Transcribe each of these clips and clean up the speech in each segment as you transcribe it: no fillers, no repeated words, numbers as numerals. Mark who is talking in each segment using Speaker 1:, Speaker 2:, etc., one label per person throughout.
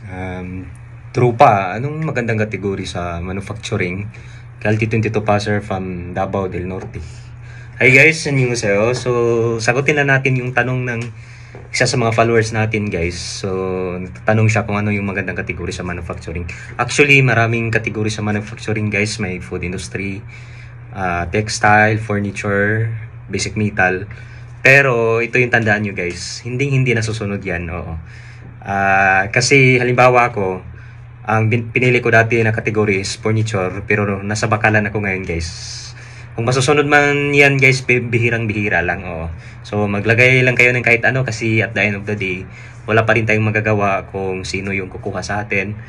Speaker 1: Um, Trupa, anong magandang kategory sa manufacturing? Kalti 22 passer from Davao del Norte. Hi guys, 안녕하세요. So, sagutin na natin yung tanong ng isa sa mga followers natin guys. So, tanong siya kung ano yung magandang kategory sa manufacturing. Actually, maraming kategory sa manufacturing guys. May food industry, textile, furniture, basic metal. Pero, ito yung tandaan nyo guys. Hindi nasusunod yan. Oo. Kasi halimbawa ako, ang pinili ko dati na category is furniture, pero nasa bakalan ako ngayon guys. Kung masusunod man yan guys, bihirang-bihira lang. Oo. So maglagay lang kayo ng kahit ano kasi at the end of the day, wala pa rin tayong magagawa kung sino yung kukuha sa atin.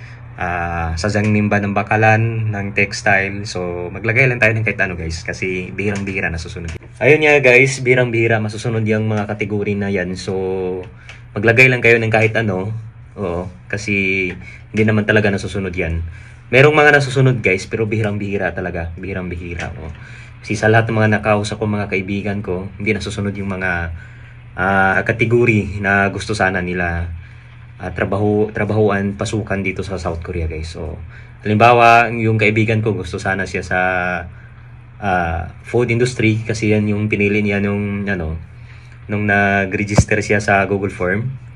Speaker 1: Sa nimba ng bakalan, ng textile. So maglagay lang tayo ng kahit ano guys kasi bihirang-bihira nasusunod. Ayun nga guys, bihirang-bihira masusunod yung mga kategory na yan. So maglagay lang kayo ng kahit ano. Oo, kasi hindi naman talaga nasusunod yan. Merong mga nasusunod guys, pero bihirang-bihira talaga. Bihirang-bihira. Oo. Kasi sa lahat ng mga nakausap ko, mga kaibigan ko, hindi nasusunod yung mga kategory na gusto sana nila trabahuan, pasukan dito sa South Korea guys. So, halimbawa, yung kaibigan ko gusto sana siya sa food industry kasi yan yung pinili niya nung nag-register siya sa Google Form.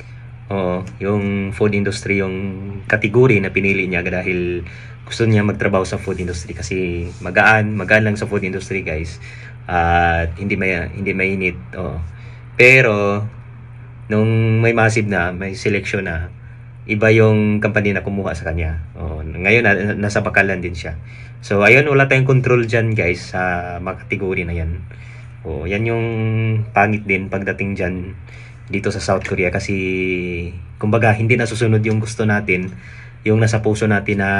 Speaker 1: Oo, yung food industry yung category na pinili niya dahil gusto niya magtrabaho sa food industry kasi magaan lang sa food industry guys. At hindi mainit. Oo. Pero nung may massive na, may selection na, iba yung company na kumuha sa kanya. Oo, ngayon nasa bakalan din siya. So ayun, wala tayong control diyan guys sa mga category na yan. Oh, yan yung pangit din pagdating diyan dito sa South Korea kasi kumbaga hindi nasusunod yung gusto natin, yung nasa puso natin na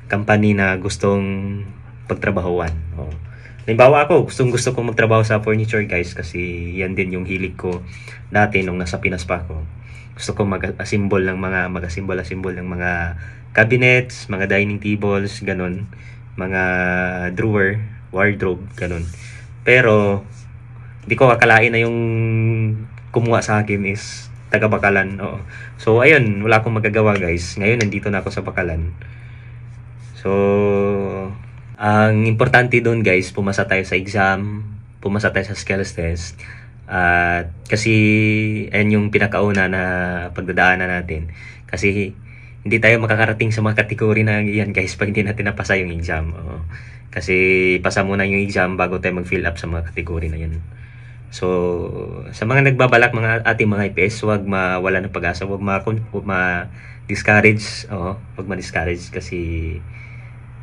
Speaker 1: company na gustong pagtrabahuan. Oh. Halimbawa ako, gusto kong magtrabaho sa furniture guys kasi yan din yung hilig ko dati nung nasa Pinas pa ako. Gusto ko mag-assemble ng mga cabinets, mga dining tables, ganun, mga drawer, wardrobe, ganun. Pero hindi ko akalain na yung kumuha sa akin is taga Bakalan. Oo. So ayun, wala akong magagawa guys. Ngayon nandito na ako sa Bakalan. So ang importante doon guys, pumasa tayo sa exam, pumasa tayo sa skills test. At kasi ayun yung pinakauna na pagdadaanan natin. Kasi hindi tayo makakarating sa mga kategory na yan guys pag hindi natin napasa yung exam. Oo. Kasi pasa muna yung exam bago tayo mag-fill up sa mga kategory na yan. So, sa mga nagbabalak, mga ating mga IPS, huwag mawala ng pag-asa, huwag ma-discourage, huwag ma-discourage kasi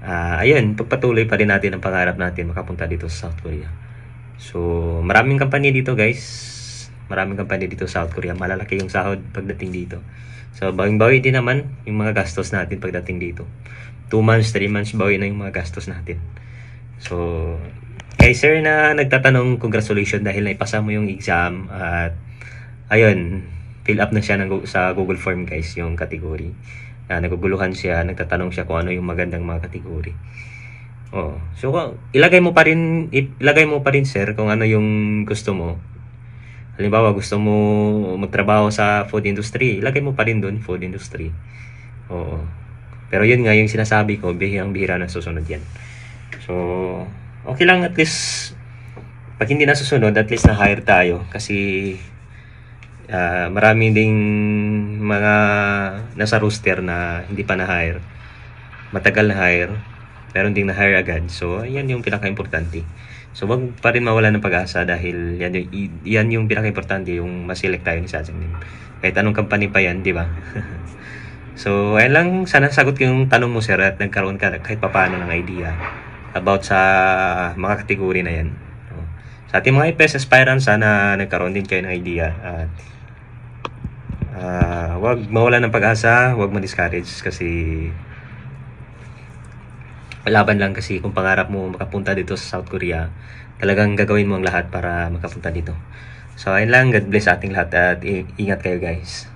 Speaker 1: ayun, pagpatuloy pa rin natin ang pangarap natin makapunta dito sa South Korea. So, maraming company dito guys, maraming company dito sa South Korea, malalaki yung sahod pagdating dito. So, bawing-bawi din naman yung mga gastos natin pagdating dito. 2 months, 3 months, bawi na yung mga gastos natin. So, kay sir na nagtatanong, congratulations dahil naipasa mo yung exam at ayun, fill up na siya sa Google Form guys, yung category. Naguguluhan siya, nagtatanong siya kung ano yung magandang mga category. Oh, so ilagay mo pa rin sir kung ano yung gusto mo. Halimbawa, gusto mo magtrabaho sa food industry, ilagay mo pa rin doon, food industry. Oo. Pero yun nga yung sinasabi ko, bihirang-bihira na susunod yan. So, okay lang at least, pag hindi nasusunod, at least na-hire tayo. Kasi, marami ding mga nasa roster na hindi pa na-hire. Matagal na-hire, pero hindi na-hire agad. So, yan yung pinaka-importante. So, wag pa rin mawala ng pag-asa dahil yan yung pinaka-importante, yung ma-select tayo ni Sajang. Kahit anong company pa yan, di ba? So, ayun lang, sana sagot ko yung tanong mo sir at nagkaroon ka kahit papaano ng idea about sa mga kategory na yan. Sa ating mga IPS aspirants, sana nagkaroon din kayo ng idea at wag mawala ng pag-asa, wag ma-discourage kasi laban lang kasi kung pangarap mo makapunta dito sa South Korea, talagang gagawin mo ang lahat para makapunta dito. So, ayun lang, God bless ating lahat at ingat kayo guys.